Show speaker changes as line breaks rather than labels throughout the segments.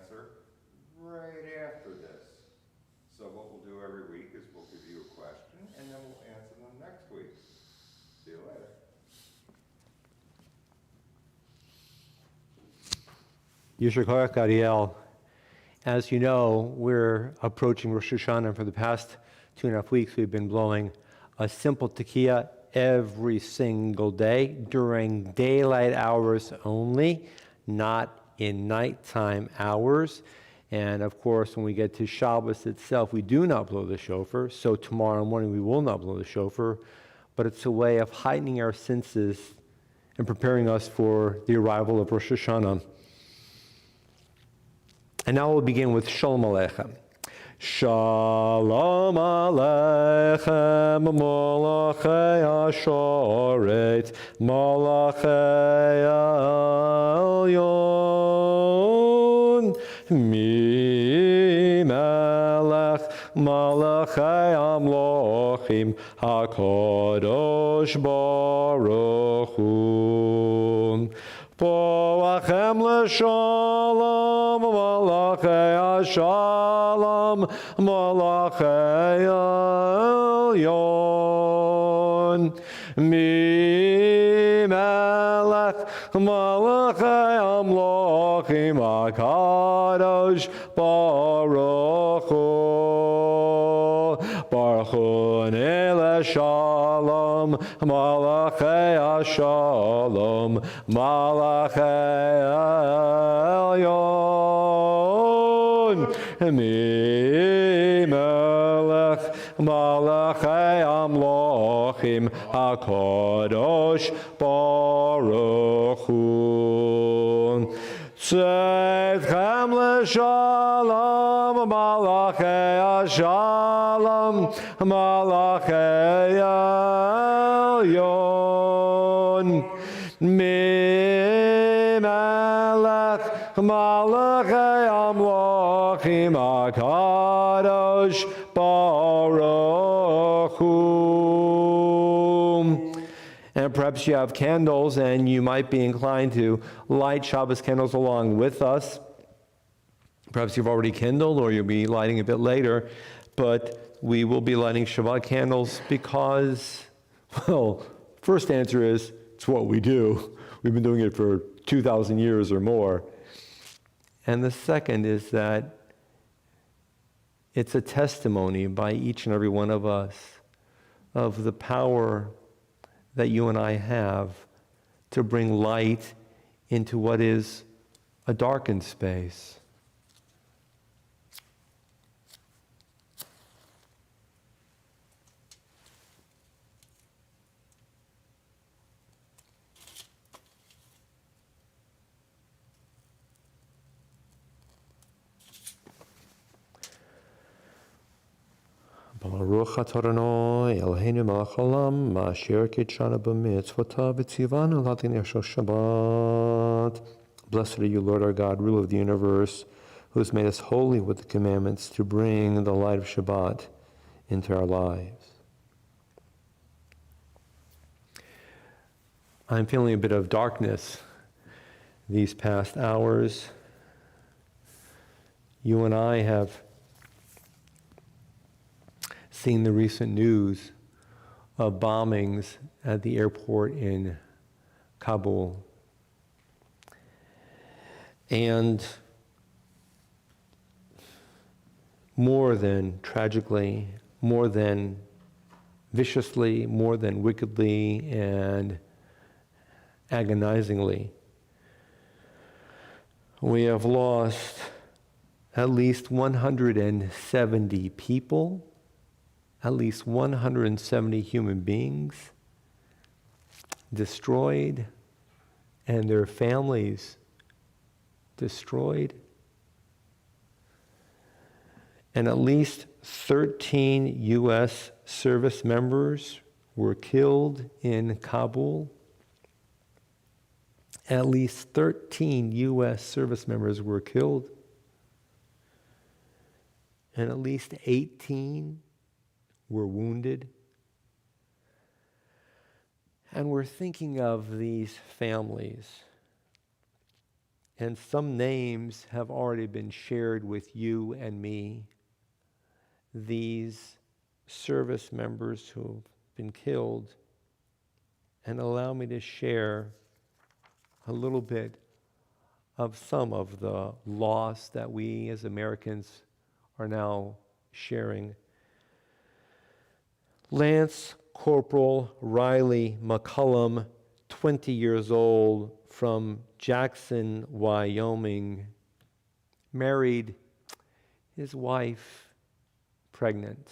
answer right after this. So what we'll do every week is we'll give you a question and then we'll answer them next week. See you later.
Yishar Koach, Ariel. As you know, we're approaching Rosh Hashanah. For the past 2.5 weeks, we've been blowing a simple tekiah every single day during daylight hours only, not in nighttime hours. And of course, when we get to Shabbos itself, we do not blow the shofar. So tomorrow morning, we will not blow the shofar. But it's a way of heightening our senses and preparing us for the arrival of Rosh Hashanah. And now we'll begin with Shalom Aleichem. Shalom Aleichem, Malachei Ashoret, Malachei Elyon, Mi Melech, Malachei Amlochim, HaKadosh Baruch Hu. Po'achem l'shalom, malachei ha-shalom, malachei elyon. Mi-melech, malachei amlochim, HaKadosh Baruch Hu. Baruch Hu l'shalom, malachei ha-shalom, malachei elyon. Mi-melech, malachei amlochim, HaKadosh Baruch Hu. Tzedchem l'shalom, malachei ha-shalom, malachei elyon. Mi-melech, malachei amlochim, HaKadosh Baruch Hu. And perhaps you have candles and you might be inclined to light Shabbos candles along with us. Perhaps you've already kindled or you'll be lighting a bit later, but we will be lighting Shabbat candles because, well, first answer is it's what we do. We've been doing it for 2,000 years or more. And the second is that it's a testimony by each and every one of us of the power that you and I have to bring light into what is a darkened space. Baruch atah Adonai Eloheinu melech haolam, asher kitshanu b'mitzvotav v'tzivanu l'hadlin shel Shabbat. Blessed are you, Lord our God, ruler of the universe, who has made us holy with the commandments to bring the light of Shabbat into our lives. I'm feeling a bit of darkness these past hours. You and I have seen the recent news of bombings at the airport in Kabul. And more than tragically, more than viciously, more than wickedly and agonizingly, we have lost at least 170 people, at least 170 human beings destroyed, and their families destroyed. And at least 13 U.S. service members were killed in Kabul. At least 13 U.S. service members were killed. And at least 18 were wounded. And we're thinking of these families and some names have already been shared with you and me. These service members who've been killed, and allow me to share a little bit of some of the loss that we as Americans are now sharing. Lance Corporal Riley McCullum, 20 years old, from Jackson, Wyoming, married, his wife pregnant.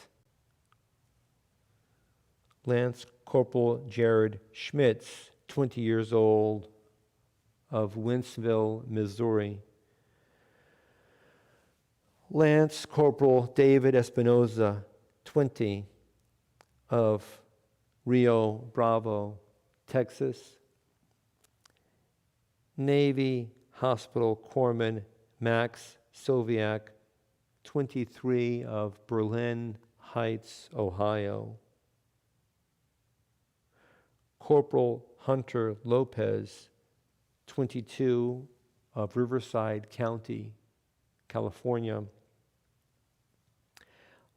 Lance Corporal Jared Schmitz, 20 years old, of Wentzville, Missouri. Lance Corporal David Espinoza, 20, of Rio Bravo, Texas. Navy Hospital Corpsman Max Soviak, 23, of Berlin Heights, Ohio. Corporal Hunter Lopez, 22, of Riverside County, California.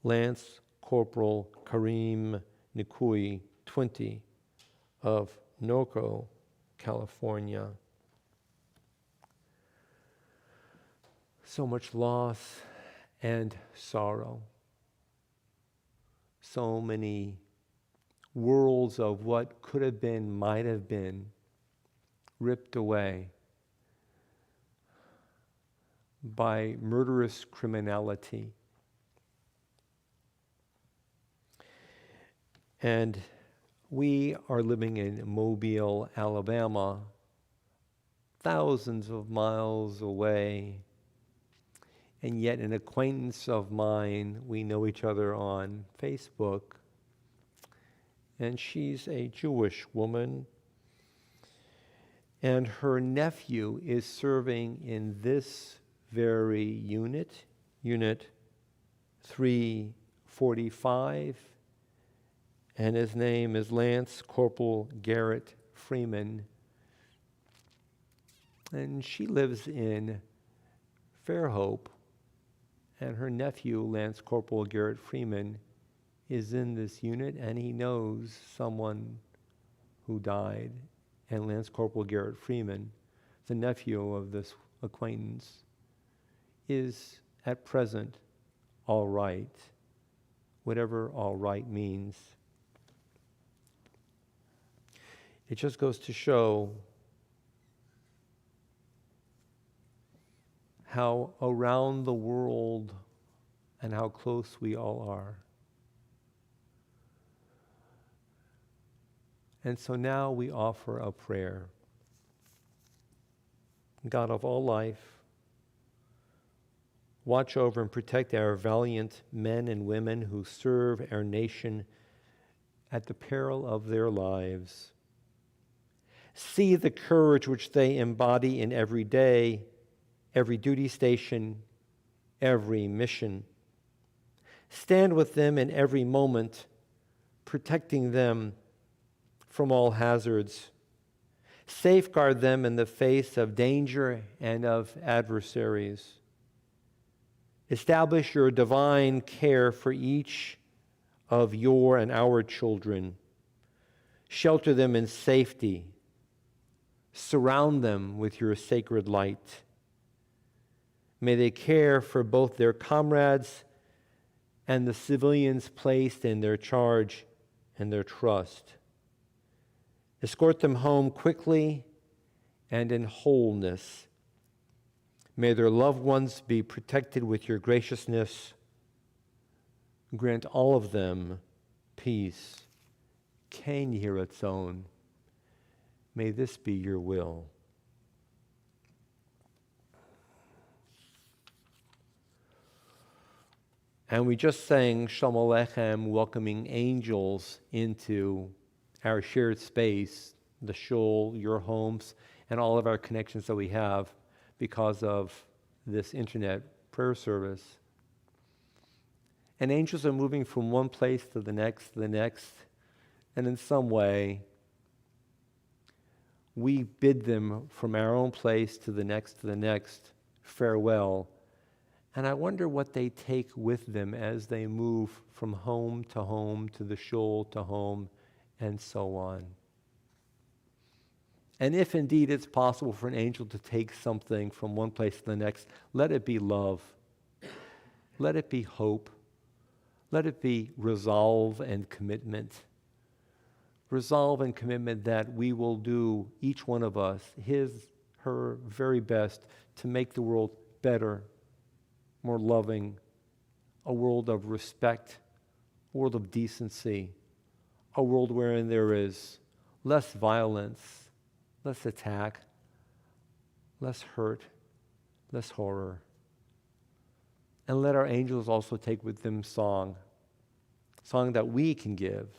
Lance Corporal Kareem Nikui, 20, of Norco, California. So much loss and sorrow. So many worlds of what could have been, might have been, ripped away by murderous criminality. And we are living in Mobile, Alabama, thousands of miles away, and yet an acquaintance of mine, we know each other on Facebook, and she's a Jewish woman, and her nephew is serving in this very unit, Unit 345, and his name is Lance Corporal Garrett Freeman, and she lives in Fairhope, and her nephew, Lance Corporal Garrett Freeman, is in this unit, and he knows someone who died. And Lance Corporal Garrett Freeman, the nephew of this acquaintance, is at present all right, whatever all right means. It just goes to show how around the world and how close we all are. And so now we offer a prayer. God of all life, watch over and protect our valiant men and women who serve our nation at the peril of their lives. See the courage which they embody in every day, every duty station, every mission. Stand with them in every moment, protecting them from all hazards. Safeguard them in the face of danger and of adversaries. Establish your divine care for each of your and our children. Shelter them in safety. Surround them with your sacred light. May they care for both their comrades and the civilians placed in their charge and their trust. Escort them home quickly and in wholeness. May their loved ones be protected with your graciousness. Grant all of them peace. Ken Yiratzon. May this be your will. And we just sang Shalom Aleichem, welcoming angels into our shared space, the shul, your homes, and all of our connections that we have because of this internet prayer service. And angels are moving from one place to the next, and in some way, we bid them from our own place to the next, farewell. And I wonder what they take with them as they move from home to the shul to home, and so on. And if indeed it's possible for an angel to take something from one place to the next, let it be love. Let it be hope. Let it be resolve and commitment. Resolve and commitment that we will do, each one of us, her very best to make the world better, more loving, a world of respect, a world of decency, a world wherein there is less violence, less attack, less hurt, less horror. And let our angels also take with them song that we can give.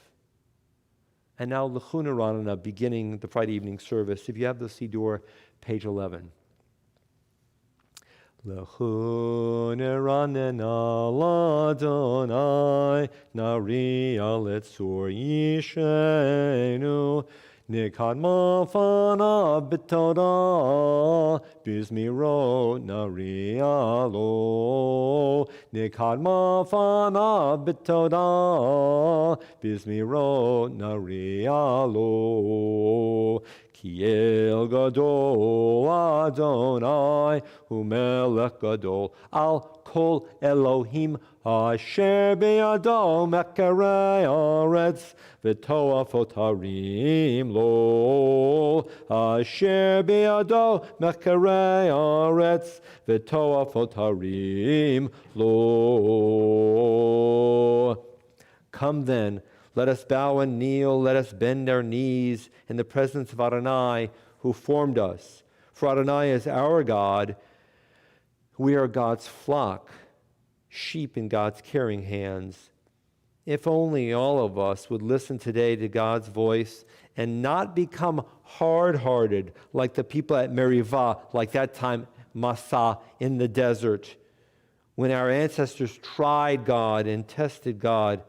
And now L'chuna Ranana, beginning the Friday evening service. If you have the Siddur, page 11. L'chuna Ranana l'Adonai, nari aletzur yishenu, nikad mafana b'todah, bizmiro nari alo. Nikad mafana b'todah, bizmiro nari alo. Ki el gadol Adonai, umelech gadol, al kol Elohim, asher be'ado mekarei aretz, v'toafot harim lo. Asher be'ado mekarei aretz, v'toafot harim lo. Come then, let us bow and kneel, let us bend our knees in the presence of Adonai, who formed us. For Adonai is our God. We are God's flock, sheep in God's caring hands. If only all of us would listen today to God's voice and not become hard-hearted like the people at Merivah, like that time Massah in the desert, when our ancestors tried God and tested God,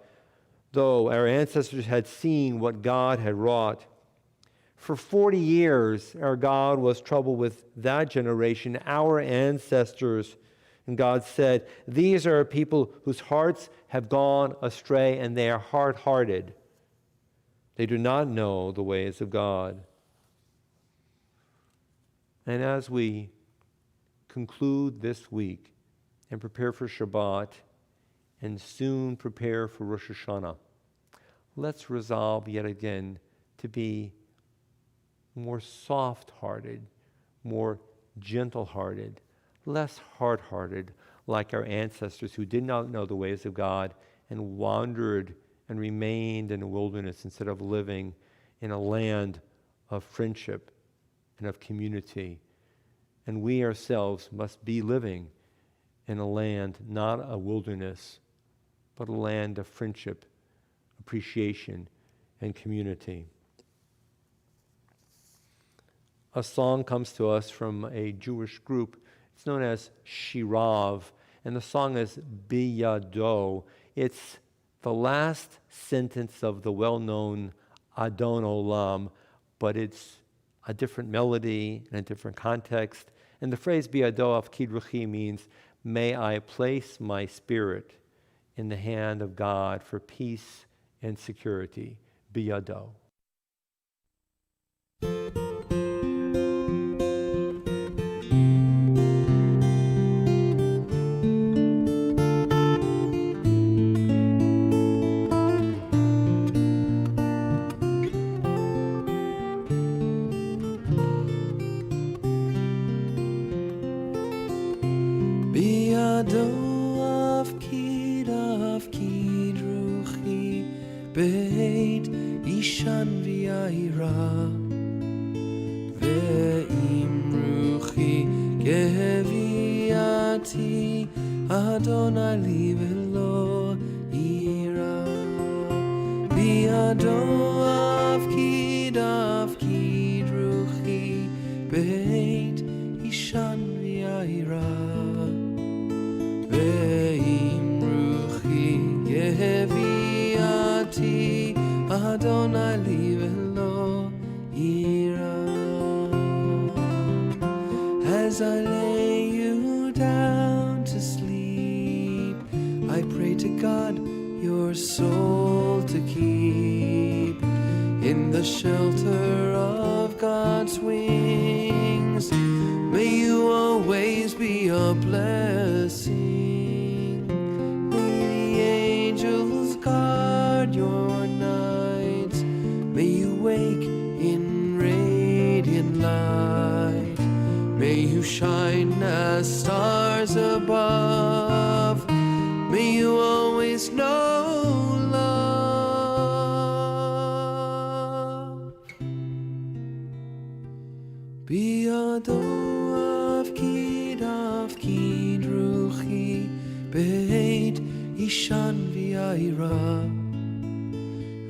though our ancestors had seen what God had wrought. For 40 years, our God was troubled with that generation, our ancestors. And God said, these are people whose hearts have gone astray, and they are hard-hearted. They do not know the ways of God. And as we conclude this week and prepare for Shabbat, and soon prepare for Rosh Hashanah, let's resolve yet again to be more soft-hearted, more gentle-hearted, less hard-hearted, like our ancestors who did not know the ways of God and wandered and remained in the wilderness instead of living in a land of friendship and of community. And we ourselves must be living in a land, not a wilderness, but a land of friendship, appreciation, and community. A song comes to us from a Jewish group. It's known as Shirav, and the song is Biyado. It's the last sentence of the well-known Adon Olam, but it's a different melody and a different context. And the phrase Biyado of Kidruchi means, may I place my spirit in the hand of God for peace and security. Biyado.
בית אישן ויעירה ואם רוחי גביעתי אדוני לי ולא יירא בידו אפקיד רוחי בית אישן ויעירה ואם רוחי גביעתי אדוני לי ולא יירא God your soul to keep in the shelter of God's wings. May you always be a blessing. May the angels guard your nights. May you wake in radiant light. May you shine as stars above. May you always know love. Biyado afkid ruchi beit ishan v'yaira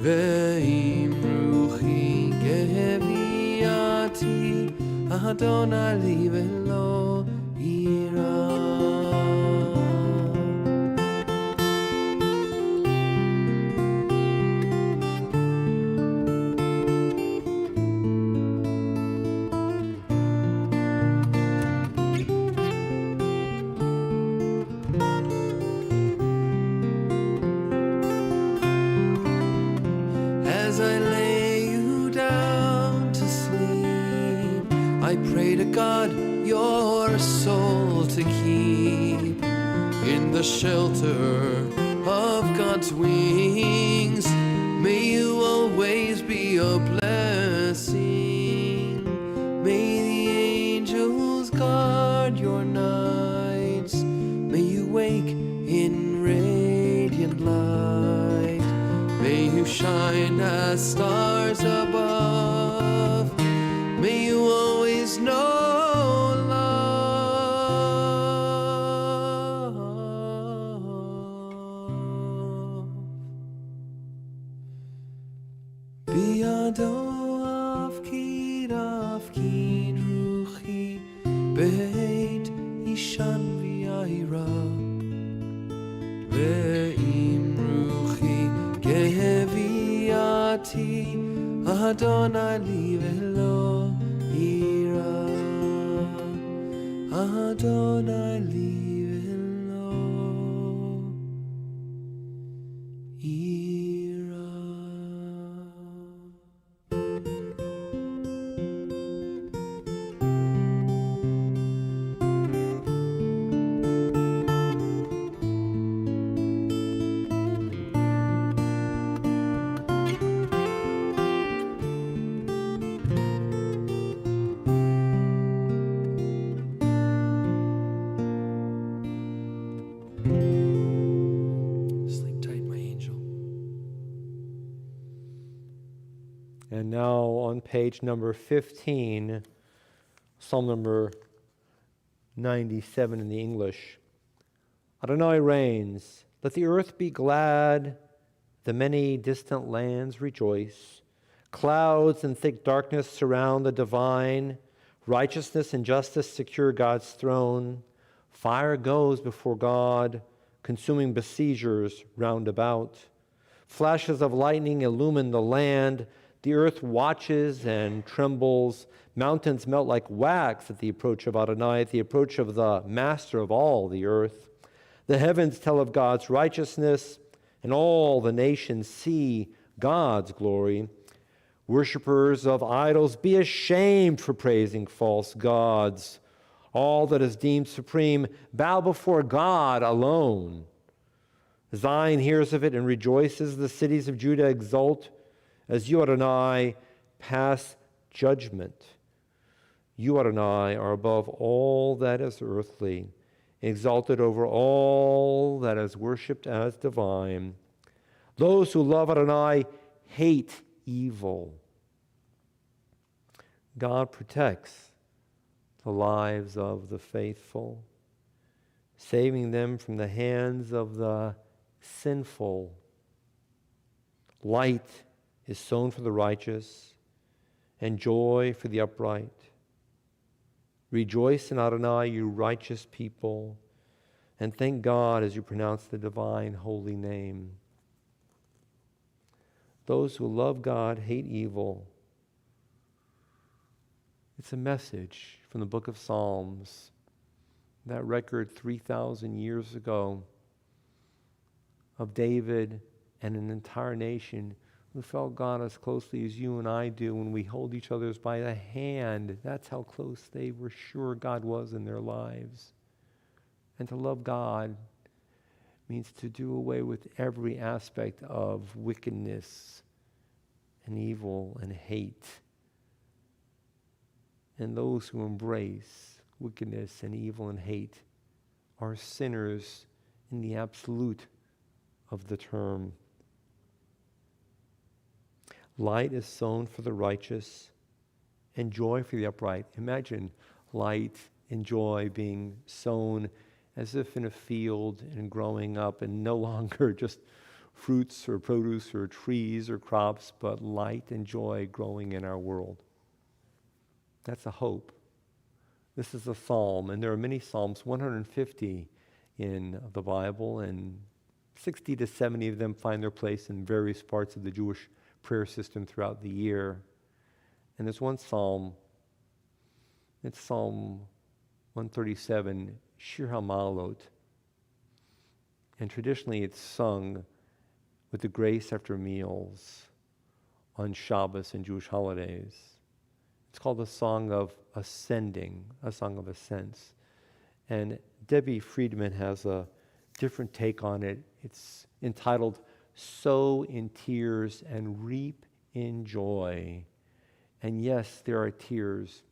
ve'im ruchi geviati Adonai li velo ira. As I lay you down to sleep, I pray to God your soul to keep in the shelter of God's wings. May you always be a blessing. May the angels guard your nights. May you wake in radiant light. May you shine as stars above. May you always know love. Biyado afkid ruchi beit ishan v'yaira ve'im ruchi geviati Adonai li velo ira. Adonai li velo ira. Sleep tight, my angel.
And now on page number 15, Psalm number 97 in the English. Adonai reigns. Let the earth be glad, the many distant lands rejoice. Clouds and thick darkness surround the divine. Righteousness and justice secure God's throne. Fire goes before God, consuming besiegers round about. Flashes of lightning illumine the land. The earth watches and trembles. Mountains melt like wax at the approach of Adonai, at the approach of the master of all the earth. The heavens tell of God's righteousness, and all the nations see God's glory. Worshippers of idols, be ashamed for praising false gods. All that is deemed supreme, bow before God alone. Zion hears of it and rejoices. The cities of Judah exult as you, Adonai, pass judgment. You, Adonai, are above all that is earthly, exalted over all that is worshipped as divine. Those who love Adonai hate evil. God protects the lives of the faithful, saving them from the hands of the sinful. Light is sown for the righteous, and joy for the upright. Rejoice in Adonai, you righteous people, and thank God as you pronounce the divine holy name. Those who love God hate evil. It's a message from the book of Psalms, that record 3,000 years ago of David and an entire nation who felt God as closely as you and I do when we hold each other by the hand. That's how close they were sure God was in their lives. And to love God means to do away with every aspect of wickedness and evil and hate. And those who embrace wickedness and evil and hate are sinners in the absolute of the term. Light is sown for the righteous and joy for the upright. Imagine light and joy being sown as if in a field and growing up, and no longer just fruits or produce or trees or crops, but light and joy growing in our world. That's a hope. This is a psalm, and there are many psalms, 150 in the Bible, and 60 to 70 of them find their place in various parts of the Jewish prayer system throughout the year. And there's one psalm, it's Psalm 137, Shir HaMa'alot. And traditionally it's sung with the grace after meals on Shabbos and Jewish holidays. It's called a song of ascending, a song of ascents. And Debbie Friedman has a different take on it. It's entitled, Sow in Tears and Reap in Joy. And yes, there are tears,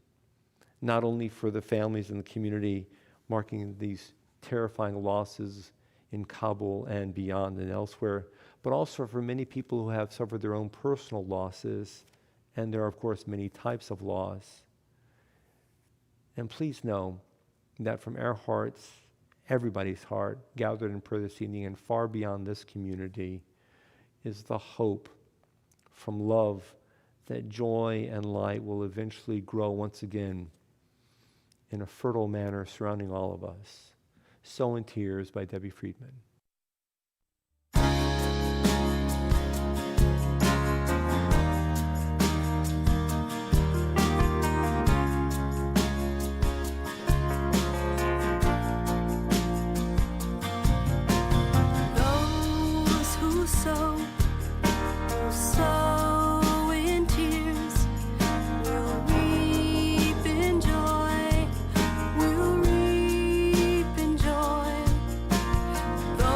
not only for the families in the community marking these terrifying losses in Kabul and beyond and elsewhere, but also for many people who have suffered their own personal losses. And there are, of course, many types of loss. And please know that from our hearts, everybody's heart, gathered in prayer this evening and far beyond this community, is the hope from love that joy and light will eventually grow once again in a fertile manner surrounding all of us. Sow in Tears by Debbie Friedman.
Those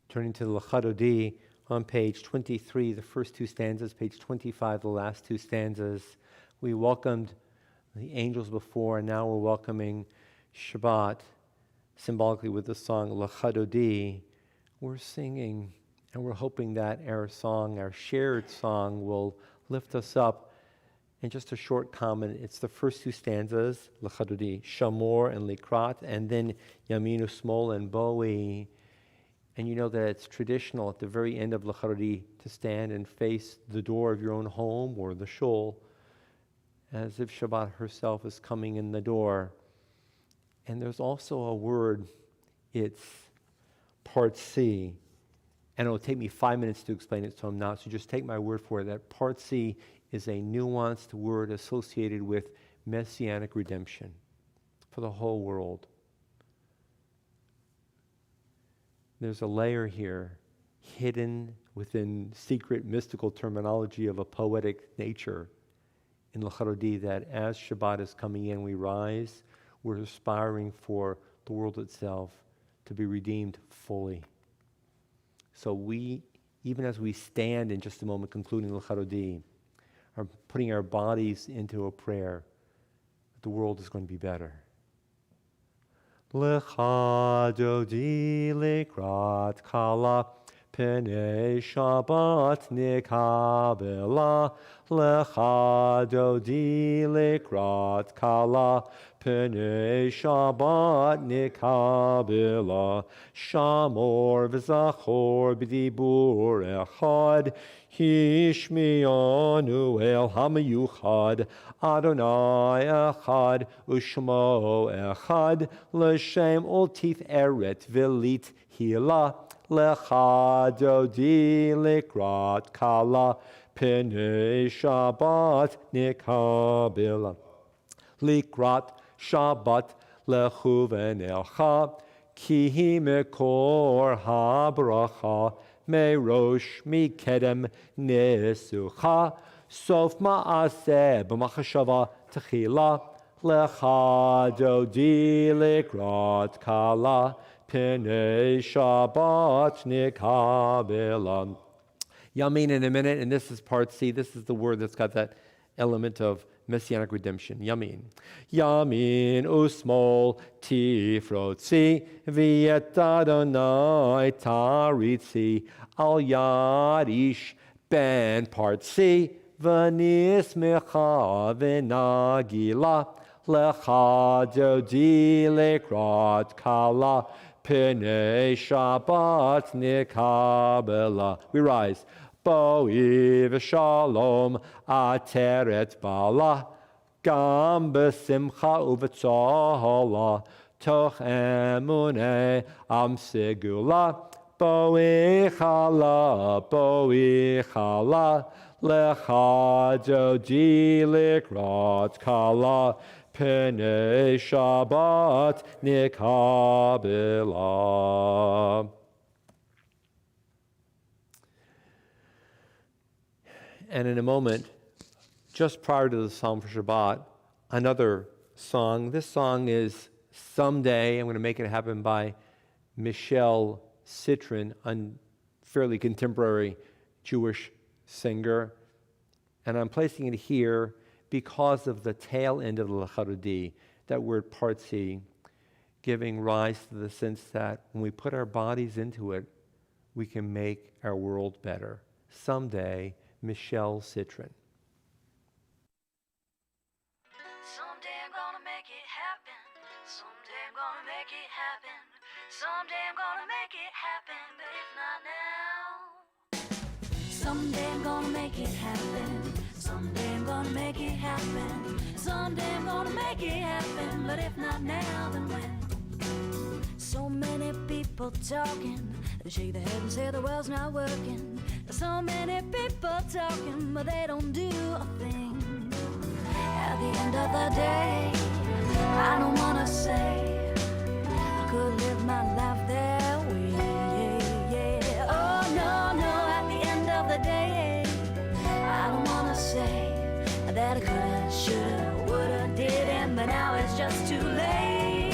Turning to the Lachadodi on page 23, the first two stanzas, page 25, the last two stanzas. We welcomed the angels before, and now we're welcoming Shabbat, symbolically with the song Lachadodi. We're singing, and we're hoping that our song, our shared song, will lift us up. And just a short comment, it's the first two stanzas, Lachadodi, Shamor and Likrat, and then Yaminu Smol and Bowie. And you know that it's traditional at the very end of Lachadodi to stand and face the door of your own home or the shul, as if Shabbat herself is coming in the door. And there's also a word, it's part C. And it'll take me 5 minutes to explain it, so I'm not. So just take my word for it, that part C is a nuanced word associated with messianic redemption for the whole world. There's a layer here, hidden within secret mystical terminology of a poetic nature in Lachadodi, that as Shabbat is coming in, we rise, we're aspiring for the world itself to be redeemed fully. So we, even as we stand in just a moment concluding Lachadodi, are putting our bodies into a prayer that the world is going to be better. Lechadodi likrat kala Pnei Shabbat nikabela. Lechadodi likrat kala Pnei Shabbat nikabela. Shamor v'zachor b'dibur echad Hishmianu el hamayuchad Adonai echad ushmo echad l'shem ultif eret v'lit hila lechadodi likrat kala Pnei Shabbat nikabela. Likrat Shabbat lechuven elcha ki mekor habracha Merosh mikedem nesucha sof ma'aseh b'machashava techila lechadodi likrat kala Pnei Shabbat nikabela. Yamin in a minute, and this is part C. This is the word that's got that element of messianic redemption. Yamin. Yamin usmol tifrotzi v'yet Adonai taritzi al yad ish ben part C v'nismecha v'nagila lechadodi likrat kala Pnei Shabbat nikabela. We rise. Boi v'shalom ateret bala gam b'simcha u'v'tzola toch emunei am segula boi chala lechadodi likrat kala Pnei Shabbat nikabela. And in a moment, just prior to the Psalm for Shabbat, another song. This song is Someday. I'm going to make it happen by Michelle Citrin, a fairly contemporary Jewish singer. And I'm placing it here because of the tail end of the Lachadodi, that word part C, giving rise to the sense that when we put our bodies into it, we can make our world better. Someday, Michelle Citrin.
Someday I'm gonna make it happen. Someday I'm gonna make it happen. Someday I'm gonna make it happen, but if not now. Someday I'm gonna make it happen. Someday I'm gonna make it happen. Someday I'm gonna make it happen, but if not now, then when? So many people talking, they shake their head and say the world's not working. So many people talking, but they don't do a thing. At the end of the day, I don't wanna say I could live my life their way. Oh no, no, at the end of the day, I don't wanna say that I coulda, shoulda, woulda, didn't, but now it's just too late.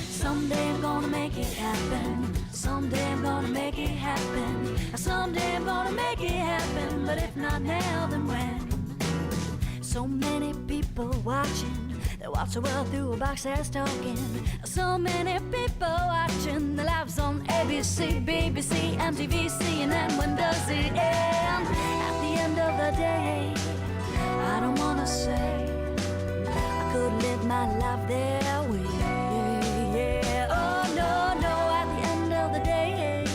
Someday I'm gonna make it happen. Someday I'm gonna make it happen. Someday I'm gonna make it happen. But if not now, then when? So many people watching. They watch the world through a box that's talking. So many people watching. The lives on ABC, BBC, MTV, CNN. When does it end? At the end of the day, I don't wanna say I could live my life their way. Yeah. Oh no, no. At the end of the day,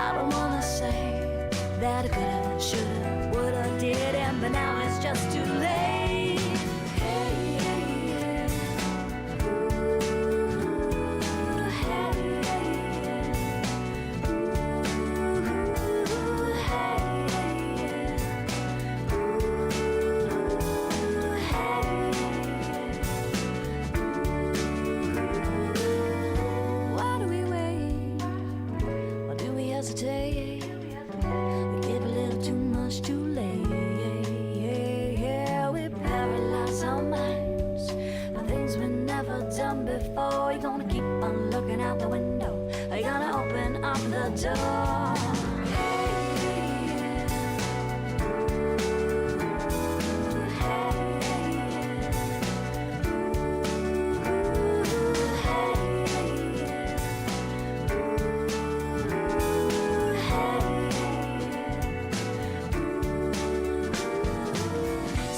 I don't wanna say that I coulda, shoulda, woulda, didn't, but now it's just too late. Why do we wait? Why do we hesitate? We give a little too much too late. We paralyze our minds by things we've never done before. You're gonna keep on looking out the window. Are you gonna open up the door?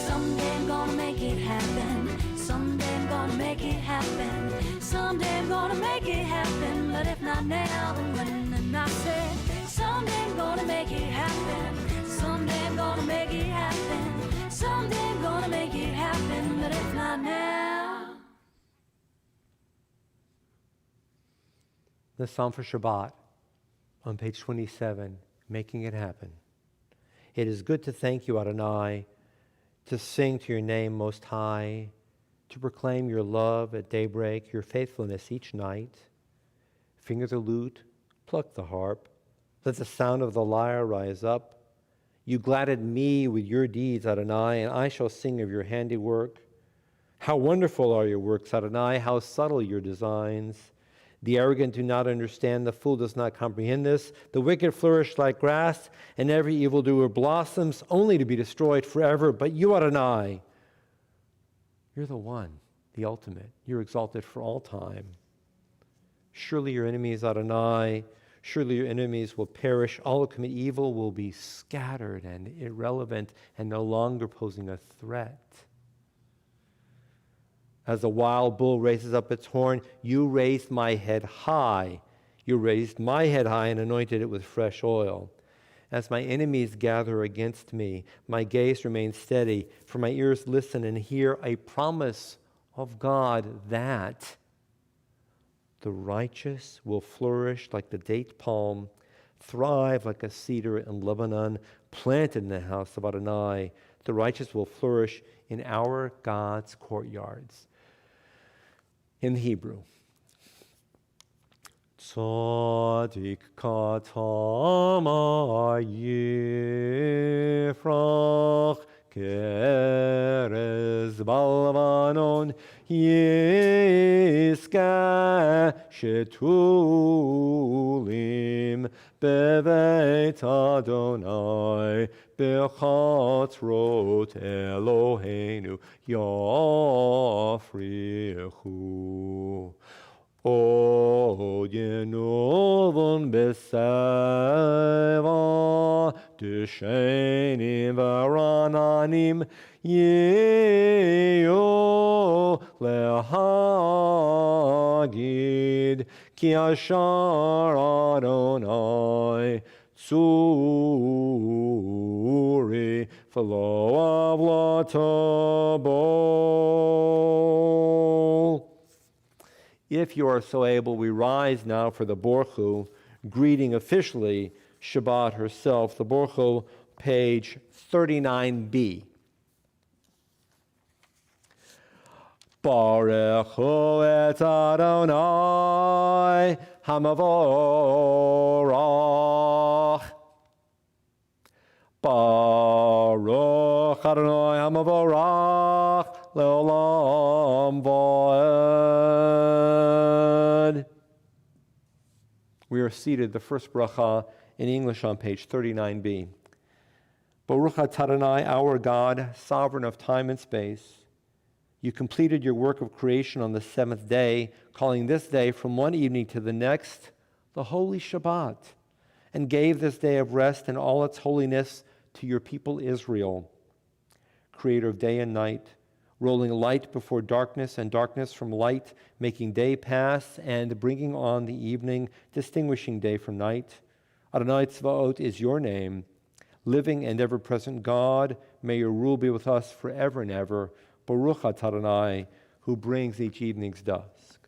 Someday I'm gonna make it happen. Someday I'm gonna make it happen. Someday I'm gonna make it happen. But if not now, then when? And I said, someday I'm gonna make it happen. Someday I'm gonna make it happen. Someday I'm gonna make it happen. But if not now.
The Psalm for Shabbat on page 27, Making It Happen. It is good to thank you, Adonai, to sing to your name most high, to proclaim your love at daybreak, your faithfulness each night. Finger the lute, pluck the harp, let the sound of the lyre rise up. You gladded me with your deeds, Adonai, and I shall sing of your handiwork. How wonderful are your works, Adonai, how subtle your designs. The arrogant do not understand, the fool does not comprehend this. The wicked flourish like grass, and every evildoer blossoms, only to be destroyed forever. But you, Adonai, you're the one, the ultimate. You're exalted for all time. Surely your enemies, Adonai, surely your enemies will perish. All who commit evil will be scattered and irrelevant and no longer posing a threat. As a wild bull raises up its horn, you raised my head high. You raised my head high and anointed it with fresh oil. As my enemies gather against me, my gaze remains steady, for my ears listen and hear a promise of God that the righteous will flourish like the date palm, thrive like a cedar in Lebanon, planted in the house of Adonai. The righteous will flourish in our God's courtyards. In Hebrew, Tzadik katama yifrach kerez balvanon yiska shetulim beveit Adonai bechatzrot Eloheinu yafrichu. O yenovon beseva deshenim varananim yeo lehagid ki ashar Adonai tzuri v'lo avlatabo. If you are so able, we rise now for the Borchu, greeting officially Shabbat herself. The Borchu, page 39b. Barechu et Adonai hamavorach. Baruch Adonai hamavorach leolam vaed. We you're seated, the first bracha in English on page 39b. Baruch atah Adonai, our God, sovereign of time and space. You completed your work of creation on the seventh day, calling this day from one evening to the next the Holy Shabbat, and gave this day of rest and all its holiness to your people Israel. Creator of day and night, rolling light before darkness and darkness from light, making day pass and bringing on the evening, distinguishing day from night. Adonai Tzvaot is your name. Living and ever-present God, may your rule be with us forever and ever. Baruch atah Adonai, who brings each evening's dusk.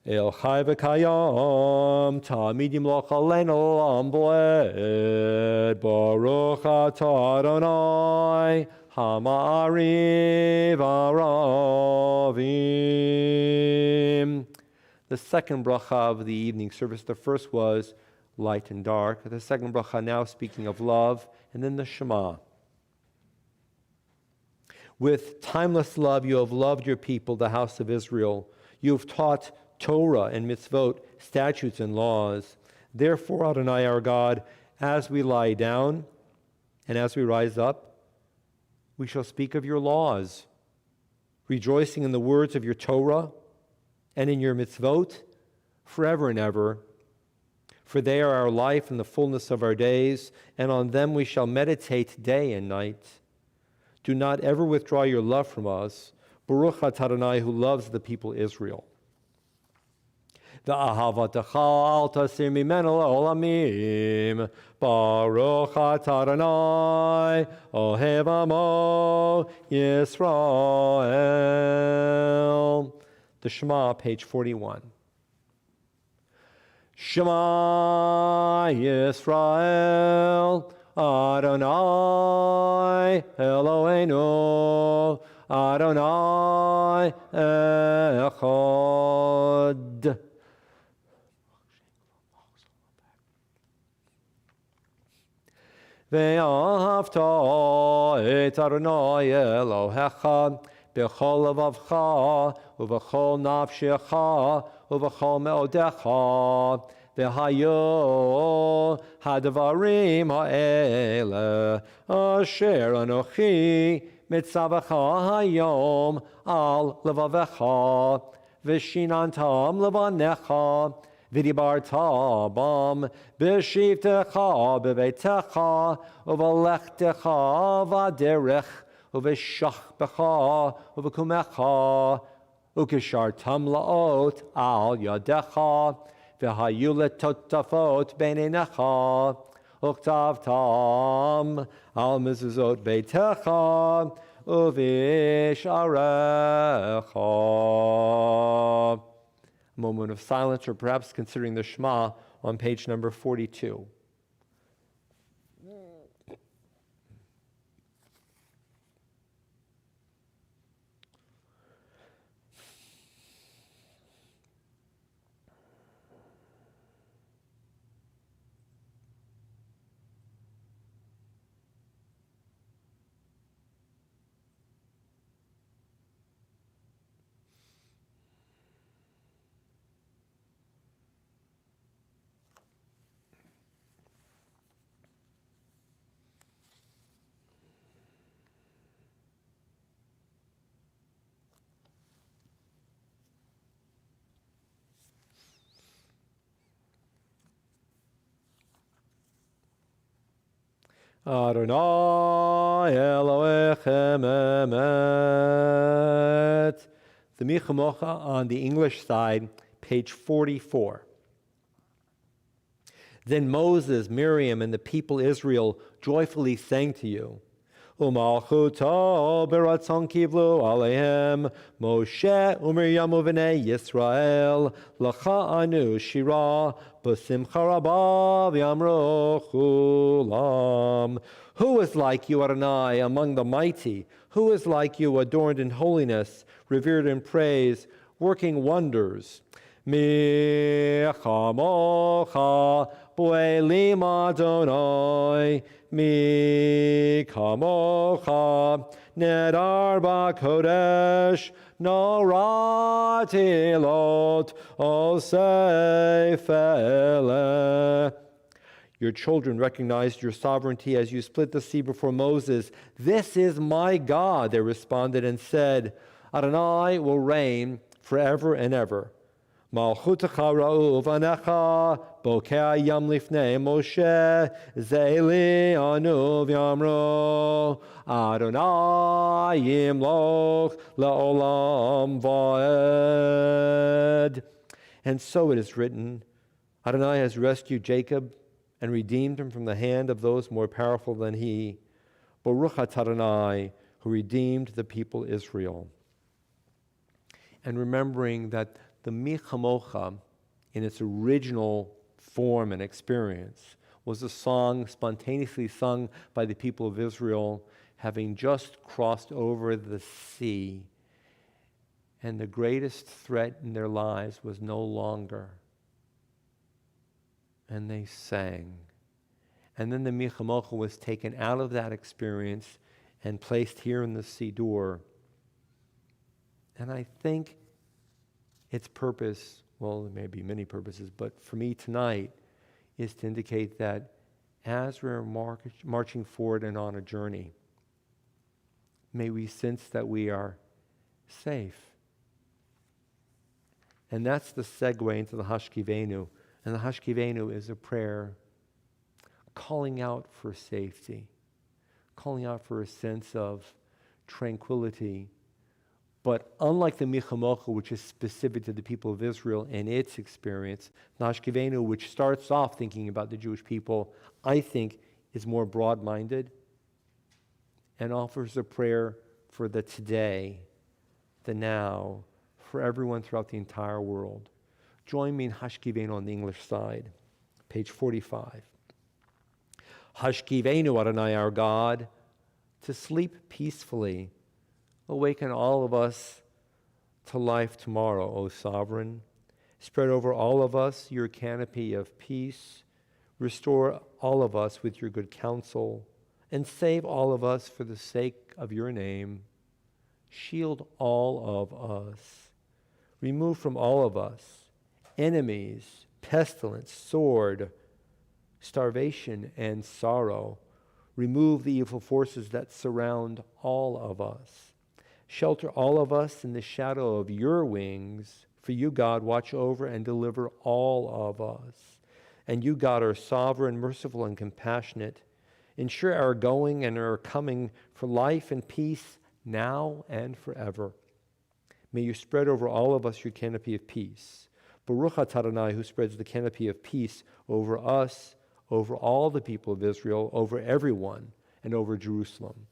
El chai v'kayam, tamid yimloch aleinu olam bo'ed. Baruch atah Adonai, hama'ariv aravim. The second bracha of the evening service, the first was light and dark. The second bracha now speaking of love, and then the Shema. With timeless love you have loved your people, the house of Israel. You have taught Torah and mitzvot, statutes and laws. Therefore, Adonai our God, as we lie down and as we rise up, we shall speak of your laws, rejoicing in the words of your Torah and in your mitzvot forever and ever. For they are our life and the fullness of our days, and on them we shall meditate day and night. Do not ever withdraw your love from us. Baruch atah Adonai, who loves the people Israel. V'ahavatecha al tasir mimenu le'olamim. Baruch atah Adonai, ohev amo Yisrael. The Shema, page 41. Shema Yisrael, Adonai Eloheinu, Adonai Echad. Ve'ahavta et Adonai Elohecha b'chol levavcha u'v'chol nafshecha u'v'chol me'odecha v'hayo hadvarim ha'ele asher anochi mitzavacha hayom al levavecha v'shinantam levanecha v'dibarta bam b'shivtecha b'veitecha u'v'lechtecha v'aderech uveshachbecha uvekumecha ukeshartam laot al yadecha v'hayulet totafot beinenecha uktavtam al mezuzot beitecha uvisharecha. A moment of silence, or perhaps considering the Shema on page number 42. Adonai Elohechem emet. The Michamocha on the English side, page 44. Then Moses, Miriam, and the people Israel joyfully sang to you. Umalchuto beratzon kivlu alehem Moshe uMiriam uvnei Yisrael lacha anu shira b'simcha rabah v'amru chulam. Who is like you, Adonai, among the mighty? Who is like you, adorned in holiness, revered in praise, working wonders? Mi chamocha bo'elim Adonai, mi kamocha nedar b'kodesh, norati lot osefele. Your children recognized your sovereignty as you split the sea before Moses. This is my God, they responded and said, Adonai will reign forever and ever. Malchutecha ra'u vanecha, bokeh yam lifnei Moshe, ze'eli anu v'yamro, Adonai yimloch la'olam va'ed. And so it is written, Adonai has rescued Jacob and redeemed him from the hand of those more powerful than he. Baruch Adonai, who redeemed the people Israel. And remembering that the Mi Chamocha, in its original form and experience, was a song spontaneously sung by the people of Israel, having just crossed over the sea. And the greatest threat in their lives was no longer. And they sang. And then the Mi Chamocha was taken out of that experience and placed here in the Siddur. And I think its purpose, well, there may be many purposes, but for me tonight is to indicate that as we're marching forward and on a journey, may we sense that we are safe. And that's the segue into the Hashkivenu. And the Hashkivenu is a prayer calling out for safety, calling out for a sense of tranquility. But unlike the Mi Chamocha, which is specific to the people of Israel and its experience, the Hashkivenu, which starts off thinking about the Jewish people, I think is more broad-minded and offers a prayer for the today, the now, for everyone throughout the entire world. Join me in Hashkivenu on the English side, page 45. Hashkivenu, Adonai, our God, to sleep peacefully. Awaken all of us to life tomorrow, O Sovereign. Spread over all of us your canopy of peace. Restore all of us with your good counsel, and save all of us for the sake of your name. Shield all of us. Remove from all of us enemies, pestilence, sword, starvation, and sorrow. Remove the evil forces that surround all of us. Shelter all of us in the shadow of your wings. For you, God, watch over and deliver all of us. And you, God, are sovereign, merciful, and compassionate. Ensure our going and our coming for life and peace now and forever. May you spread over all of us your canopy of peace. Baruch Adonai, who spreads the canopy of peace over us, over all the people of Israel, over everyone, and over Jerusalem.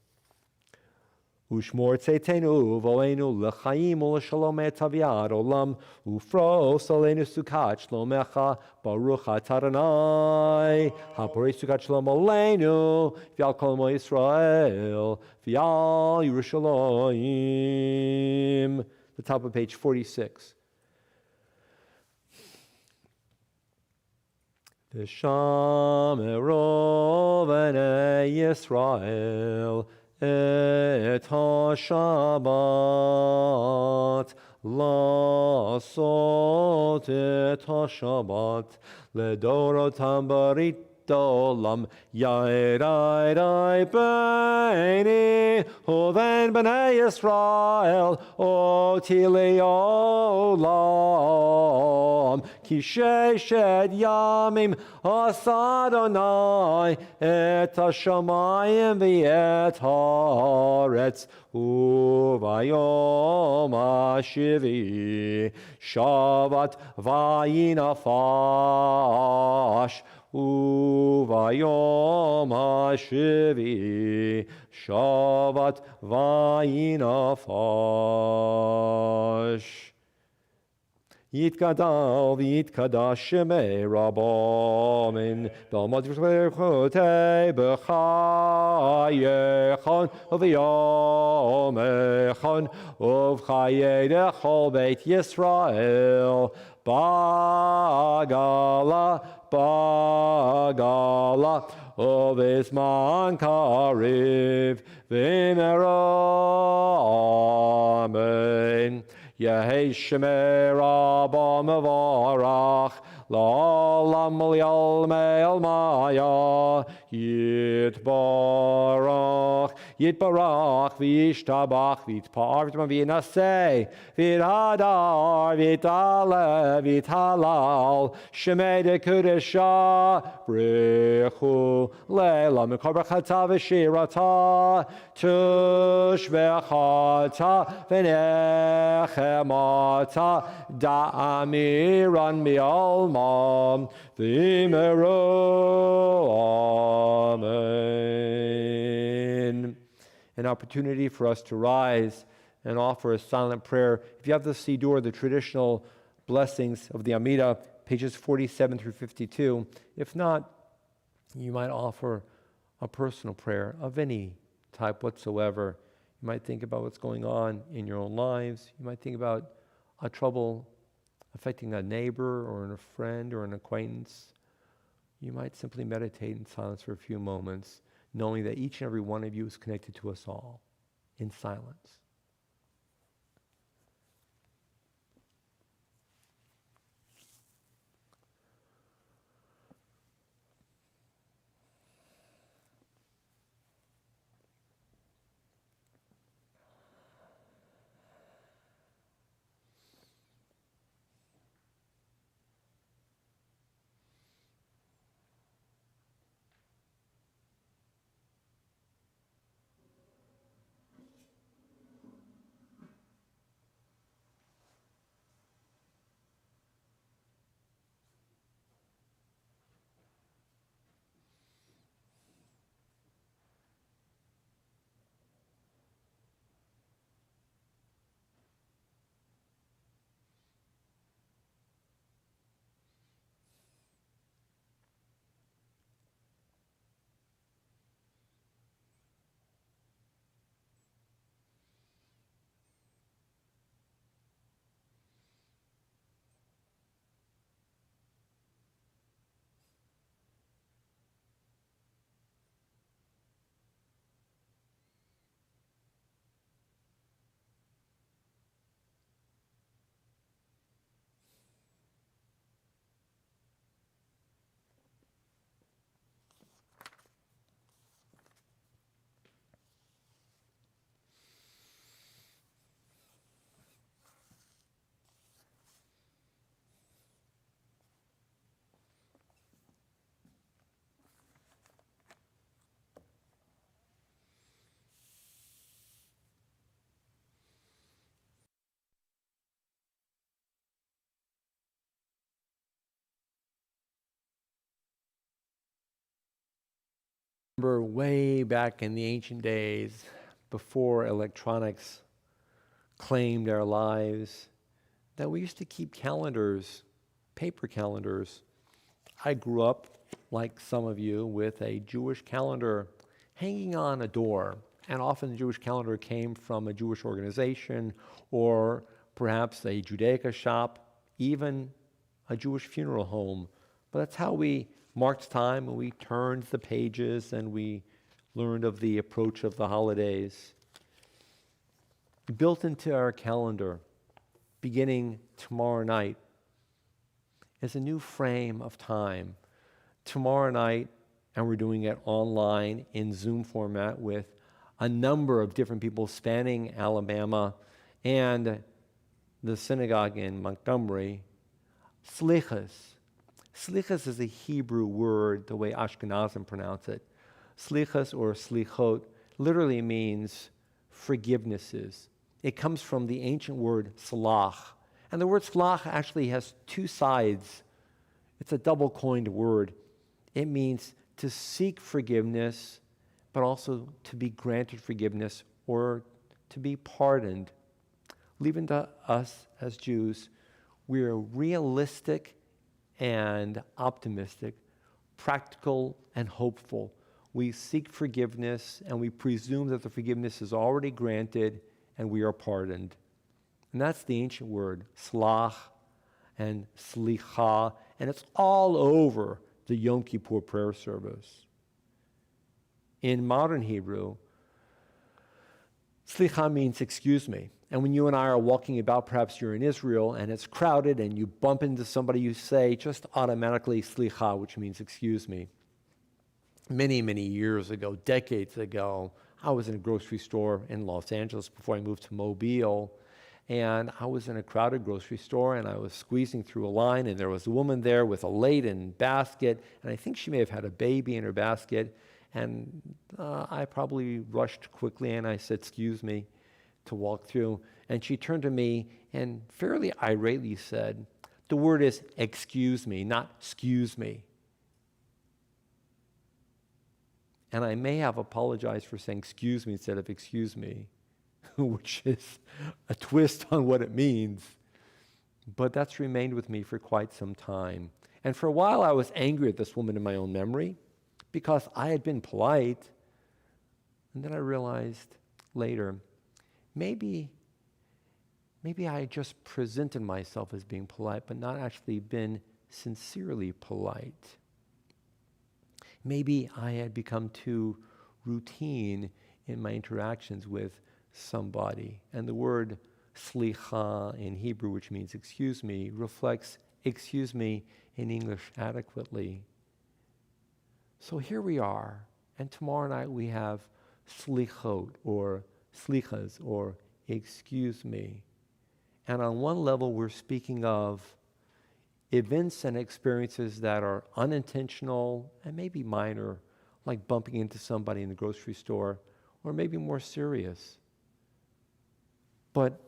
Ushmor tzeitenu v'oleinu l'chaim u'l'shalom etaviad olam ufros aleinu sukat shlomecha Baruch Adonai haporei sukat shalom aleinu v'al kol amo Yisrael v'al Yerushalayim. The top of page 46. V'shameru b'nei Yisrael et ha-Shabbat, la'asot et ha-Shabbat, ledorotam barit olam, ya'irai beini, uven b'nei Yisrael, oti le'olam, ki sheshet yamim asa Adonai et ha-shamayim v'et haaretz, uvayom ha-shivi, Shabbat vayinafash, uvayom ha-shivi, Shabbat vayinafash. Yitkadal v'yitkadash shemei Rabbamin B'almad v'chotei b'chayechon v'yomechon uv'chayei dechol beit Yisrael Ba'agala bagala uvisman kariv v'imera amen. Yehi shemer Abba mevarach la'olam li'al me'al maya yitbarach v'yishtabach v'yitpar v'yinaseh v'yidhadar v'yitale v'yithalal shemei dekudesha brichu le'la mikor brachata v'shirata tushvechata v'nechemata da'amiran mi'alma v'imero amen. An opportunity for us to rise and offer a silent prayer. If you have the Siddur, the traditional blessings of the Amidah, pages 47 through 52. If not, you might offer a personal prayer of any type whatsoever. You might think about what's going on in your own lives. You might think about a trouble affecting a neighbor or a friend or an acquaintance. You might simply meditate in silence for a few moments, knowing that each and every one of you is connected to us all in silence. Remember way back in the ancient days, before electronics claimed our lives, that we used to keep calendars, paper calendars. I grew up, like some of you, with a Jewish calendar hanging on a door. And often the Jewish calendar came from a Jewish organization or perhaps a Judaica shop, even a Jewish funeral home. But that's how we marked time, and we turned the pages and we learned of the approach of the holidays. Built into our calendar, beginning tomorrow night, is a new frame of time. Tomorrow night, and we're doing it online in Zoom format with a number of different people spanning Alabama and the synagogue in Montgomery, Slichas. Slichas is a Hebrew word, the way Ashkenazim pronounce it. Slichas or slichot literally means forgivenesses. It comes from the ancient word salach. And the word salach actually has two sides. It's a double-coined word. It means to seek forgiveness, but also to be granted forgiveness or to be pardoned. Leaving to us as Jews, we are realistic and optimistic, practical and hopeful. We seek forgiveness and we presume that the forgiveness is already granted and we are pardoned. And that's the ancient word, slach and slicha, and it's all over the Yom Kippur prayer service. In modern Hebrew, slicha means excuse me. And when you and I are walking about, perhaps you're in Israel and it's crowded and you bump into somebody, you say just automatically slicha, which means excuse me. Many, many years ago, decades ago, I was in a grocery store in Los Angeles before I moved to Mobile. And I was in a crowded grocery store and I was squeezing through a line and there was a woman there with a laden basket. And I think she may have had a baby in her basket. And I probably rushed quickly and I said, excuse me, to walk through. And she turned to me and fairly irately said, the word is excuse me, not excuse me. And I may have apologized for saying excuse me instead of excuse me, which is a twist on what it means. But that's remained with me for quite some time. And for a while I was angry at this woman in my own memory because I had been polite. And then I realized later, maybe I just presented myself as being polite, but not actually been sincerely polite. Maybe I had become too routine in my interactions with somebody. And the word slicha in Hebrew, which means excuse me, reflects excuse me in English adequately. So here we are, and tomorrow night we have slichot, or slichas, or excuse me. And on one level, we're speaking of events and experiences that are unintentional and maybe minor, like bumping into somebody in the grocery store, or maybe more serious. But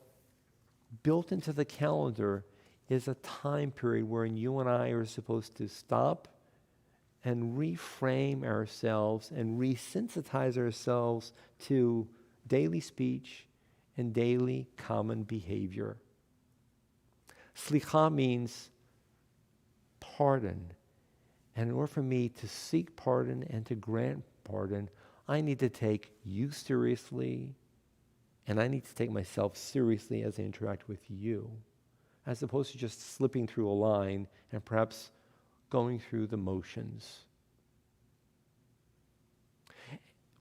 built into the calendar is a time period wherein you and I are supposed to stop and reframe ourselves and resensitize ourselves to daily speech and daily common behavior. Slicha means pardon. And in order for me to seek pardon and to grant pardon, I need to take you seriously, and I need to take myself seriously as I interact with you, as opposed to just slipping through a line and perhaps going through the motions.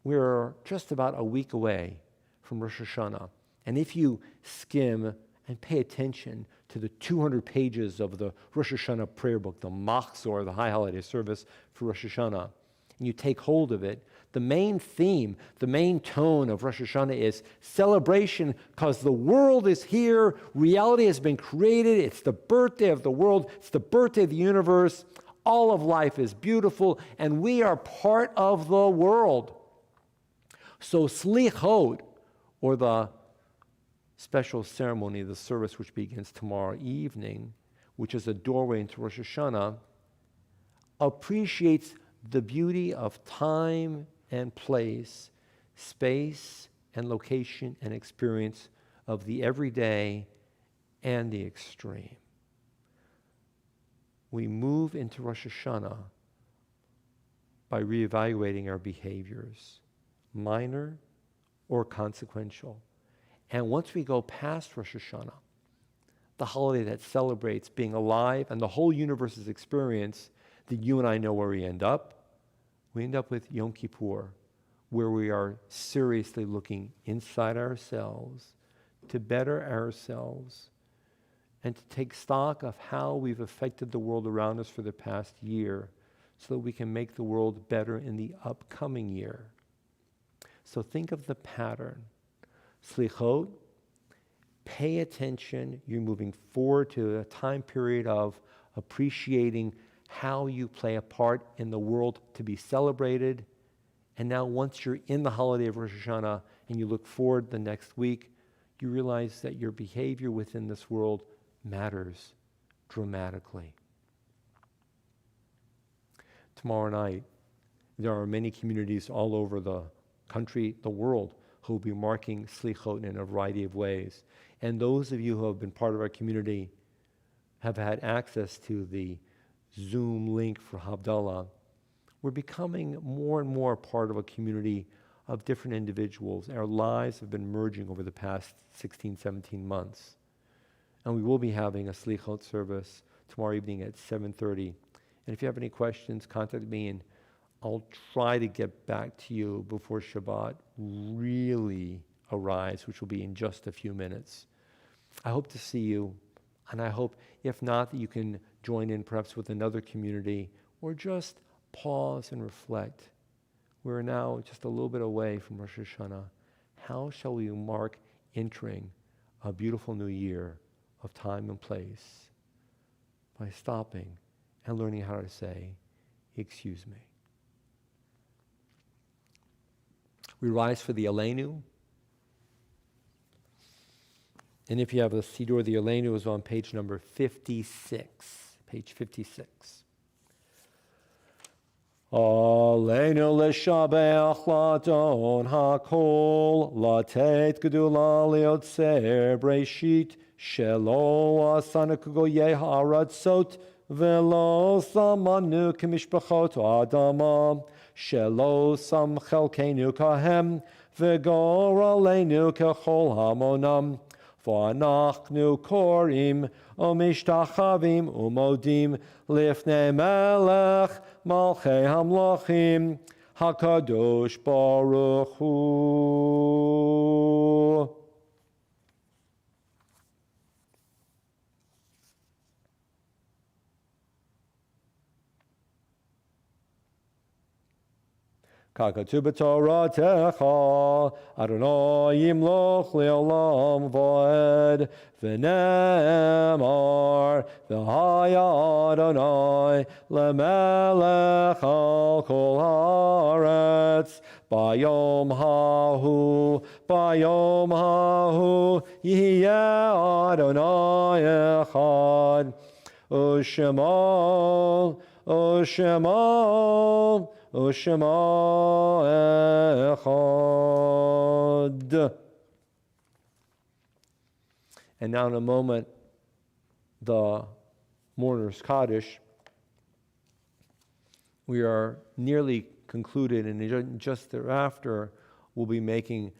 We're just about a week away from Rosh Hashanah. And if you skim and pay attention to the 200 pages of the Rosh Hashanah prayer book, the Machzor, the High Holiday Service for Rosh Hashanah, and you take hold of it, the main theme, the main tone of Rosh Hashanah is celebration because the world is here, reality has been created, it's the birthday of the world, it's the birthday of the universe, all of life is beautiful, and we are part of the world. So Slichot, or the special ceremony, the service which begins tomorrow evening, which is a doorway into Rosh Hashanah, appreciates the beauty of time and place, space and location and experience of the everyday and the extreme. We move into Rosh Hashanah by reevaluating our behaviors, minor or consequential. And once we go past Rosh Hashanah, the holiday that celebrates being alive and the whole universe's experience, that you and I know where we end up. We end up with Yom Kippur, where we are seriously looking inside ourselves to better ourselves and to take stock of how we've affected the world around us for the past year so that we can make the world better in the upcoming year. So think of the pattern. Slichot, pay attention. You're moving forward to a time period of appreciating how you play a part in the world to be celebrated. And now once you're in the holiday of Rosh Hashanah and you look forward the next week, you realize that your behavior within this world matters dramatically. Tomorrow night, there are many communities all over the country, the world, who will be marking Slichot in a variety of ways. And those of you who have been part of our community have had access to the Zoom link for Havdalah. We're becoming more and more part of a community of different individuals. Our lives have been merging over the past 16, 17 months. And we will be having a Slichot service tomorrow evening at 7:30. And if you have any questions, contact me, and I'll try to get back to you before Shabbat really arrives, which will be in just a few minutes. I hope to see you, and I hope, if not, that you can join in perhaps with another community, or just pause and reflect. We're now just a little bit away from Rosh Hashanah. How shall we mark entering a beautiful new year of time and place? By stopping and learning how to say, excuse me. We rise for the Aleinu. And if you have a Siddur, the Aleinu is on page number 56. Page 56. Aleinu l'shabech l'adon hakol, latet gedula liotzer breshit, shelo asanu k'goyei ha'aratzot, velo samanu k'mishpachot adama, shelo sam chelkenu kahem, v'gor aleinu k'chol hamonam, v'anachnu korim, umishtachavim, umodim, lifnei melech, malchei hamlachim, hakadosh baruch hu. Kakatu b'toratecha, Adonai yimloch le'olam v'ed, v'nemar, v'haya Adonai, le'melech al kol haaretz, bayom hahu, yihye Adonai echad, u'shema, U'shema echad. And now in a moment, the mourner's Kaddish. We are nearly concluded, and just thereafter, we'll be making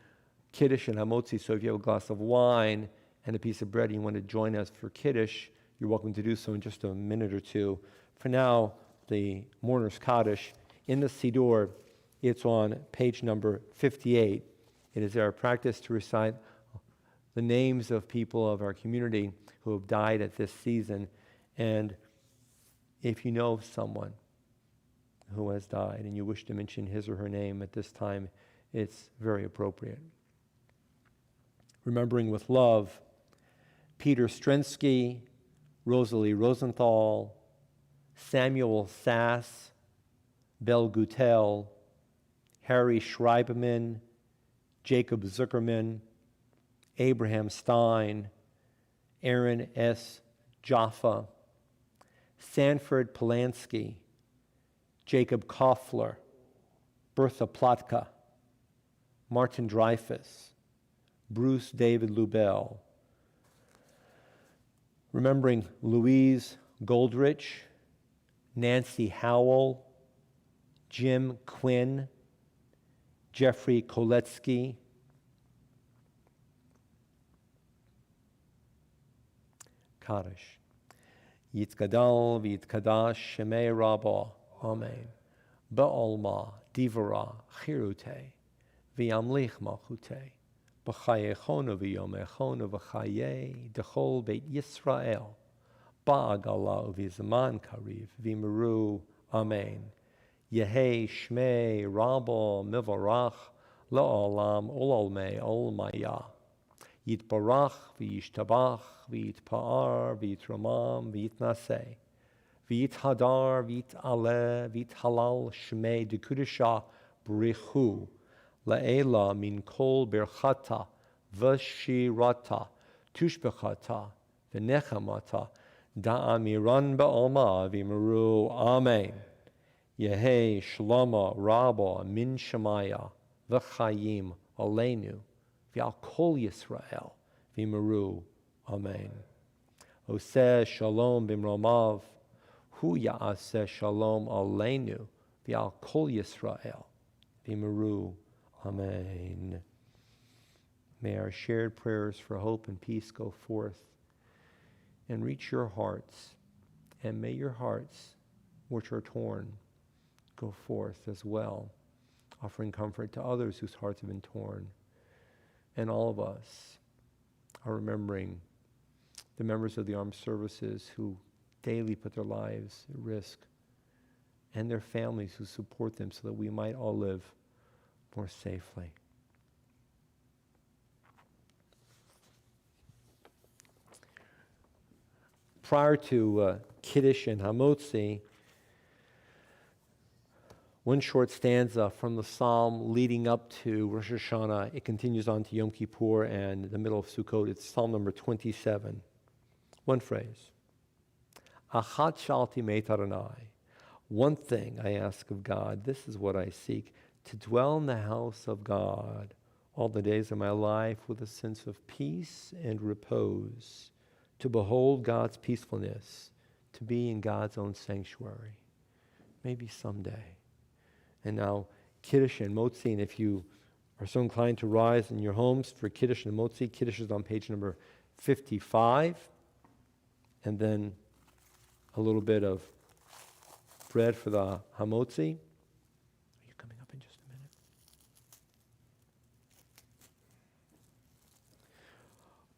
Kiddush and Hamotzi. So if you have a glass of wine and a piece of bread and you want to join us for Kiddush, you're welcome to do so in just a minute or two. For now, the mourner's Kaddish. In the Siddur, it's on page number 58. It is our practice to recite the names of people of our community who have died at this season. And if you know someone who has died and you wish to mention his or her name at this time, it's very appropriate. Remembering with love, Peter Strensky, Rosalie Rosenthal, Samuel Sass, Bel Gutel, Harry Schreiberman, Jacob Zuckerman, Abraham Stein, Aaron S. Jaffa, Sanford Polanski, Jacob Koffler, Bertha Plotka, Martin Dreyfus, Bruce David Lubell. Remembering Louise Goldrich, Nancy Howell, Jim Quinn, Jeffrey Koletsky, Kaddish. Yitkadal v'yitkadash shemei rabba, amen. Ba'olma divara chirute, v'yamlich malchute, b'chayechonu v'yomechonu v'chayei, dechol beit Yisrael, ba'agala u'v'zman kariv, v'miru, amen. Yehei Shmei Rabba Mivarach La'olam Olalmei Olmaya Yitbarach V'yishtabach V'yitpa'ar V'yitramam V'yitnaseh V'yithadar V'yit'aleh V'yithalal Shmei Dekudisha Brichu La'ela Min Kol Berchata V'shirata Tushbechata V'nechamata Da'amiran Ba'olma V'miru Amen. Yehei Shlama Rabba Min Shemaya V'chayim Aleinu V'al Kol Yisrael V'miru Amen. Oseh Shalom B'mromav Hu Ya'aseh Shalom Aleinu V'al Kol Yisrael V'miru Amen. May our shared prayers for hope and peace go forth and reach your hearts And may your hearts, which are torn, go forth as well, offering comfort to others whose hearts have been torn. And all of us are remembering the members of the armed services who daily put their lives at risk, and their families who support them so that we might all live more safely. Prior to Kiddush and Hamotzi, one short stanza from the psalm leading up to Rosh Hashanah. It continues on to Yom Kippur and the middle of Sukkot. It's Psalm number 27. One phrase. Achat shalti meit Adonai. One thing I ask of God, this is what I seek, to dwell in the house of God all the days of my life with a sense of peace and repose, to behold God's peacefulness, to be in God's own sanctuary. Maybe someday. And now, Kiddush and Motzi, and if you are so inclined to rise in your homes for Kiddush and Motzi, Kiddush is on page number 55, and then a little bit of bread for the Hamotzi. Are you coming up in just a minute?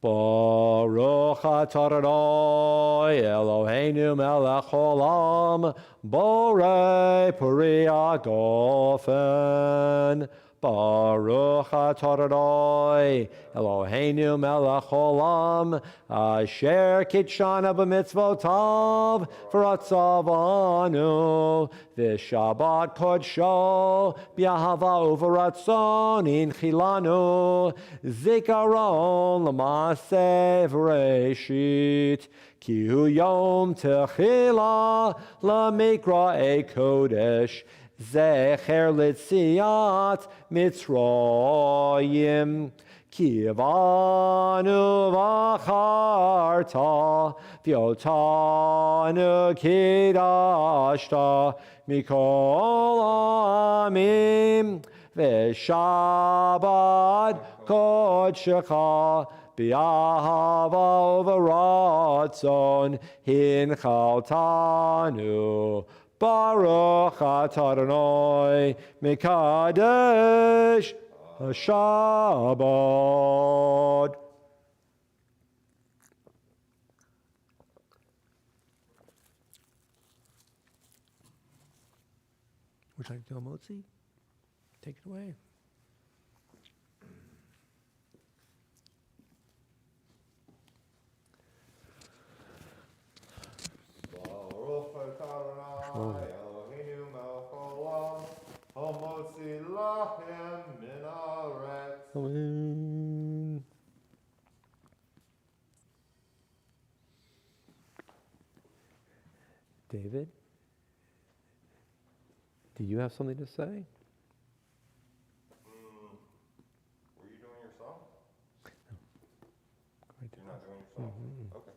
Baruch atah Adonai Eloheinu melech haolam borei peri hagofen. Baruch atah Adonai Eloheinu melech haolam asher kitshana b'mitzvotav v'ratzavanu v'shabbat kodsho b'ahava uv'ratzon inchilanu zikaron l'maseh v'reshit ki hu yom techila l'mikra'ei kodesh Zecher litziat Mitzrayim Ki avanu v'acharta V'yotanu kidashta Mikol amim V'shabbat kodshecha B'ahava v'ratzon hinchaltanu Baruch atah Adonai Mekadesh HaShabbat. Would you like to do a motzi? Take it away.
Eloheinu melech haolam hamotzi lachem min haaretz.
Amen. David, do you have something to say?
Were you doing your song? You're not doing your song? Okay.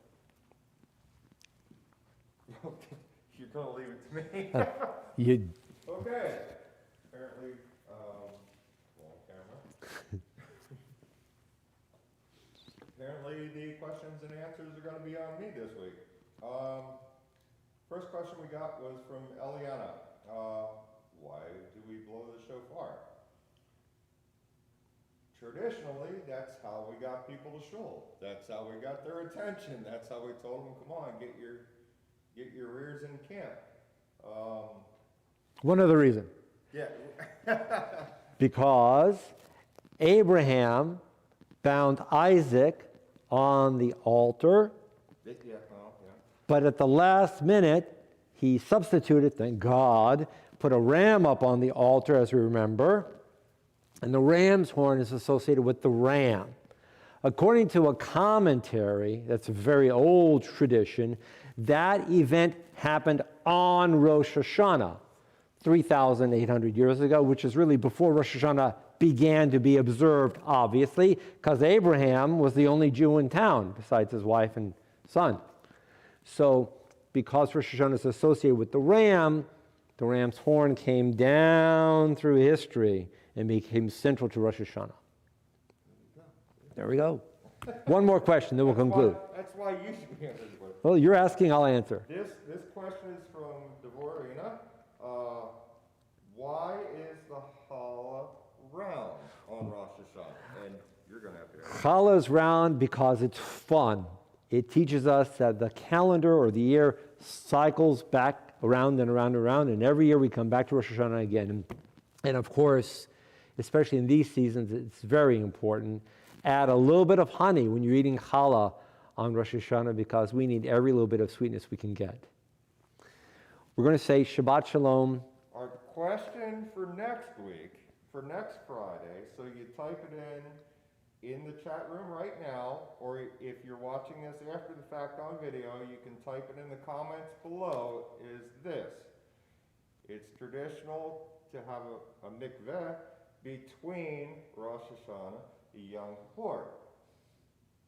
Okay. You're going to leave it to me?
You,
Okay. Apparently, wrong camera. Apparently, the questions and answers are going to be on me this week. First question we got was from Eliana. Why do we blow the shofar? Traditionally, that's how we got people to shul. That's how we got their attention. That's how we told them, come on, get your ears in camp.
one other reason.
Yeah.
Because Abraham found Isaac on the altar,
Yeah, well, yeah.
but at the last minute, he substituted, thank God, put a ram up on the altar, as we remember, and the ram's horn is associated with the ram. According to a commentary, that's a very old tradition, that event happened on Rosh Hashanah, 3,800 years ago, which is really before Rosh Hashanah began to be observed, obviously, because Abraham was the only Jew in town, besides his wife and son. So, because Rosh Hashanah is associated with the ram's horn came down through history and became central to Rosh Hashanah. There we go. One more question, then we'll conclude.
That's why you should be answering the question.
Well, you're asking, I'll answer.
This question is from Devorina. Why is the challah round on Rosh Hashanah? And you're going to have to answer.
Challah is round because it's fun. It teaches us that the calendar or the year cycles back around and around and around, and every year we come back to Rosh Hashanah again. And of course, especially in these seasons, it's very important. Add a little bit of honey when you're eating challah on Rosh Hashanah because we need every little bit of sweetness we can get. We're going to say Shabbat Shalom.
Our question for next week, for next Friday, so you type it in the chat room right now, or if you're watching this after the fact on video, you can type it in the comments below, is this. It's traditional to have a mikveh between Rosh Hashanah and Yom Kippur.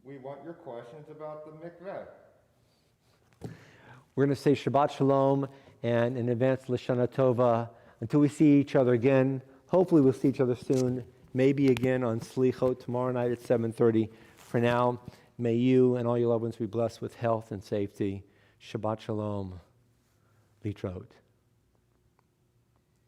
We want your questions about the mikveh.
We're going to say Shabbat Shalom and in advance Lashana Tova until we see each other again. Hopefully we'll see each other soon. Maybe again on Slichot tomorrow night at 7:30. For now, may you and all your loved ones be blessed with health and safety. Shabbat Shalom. Litraot.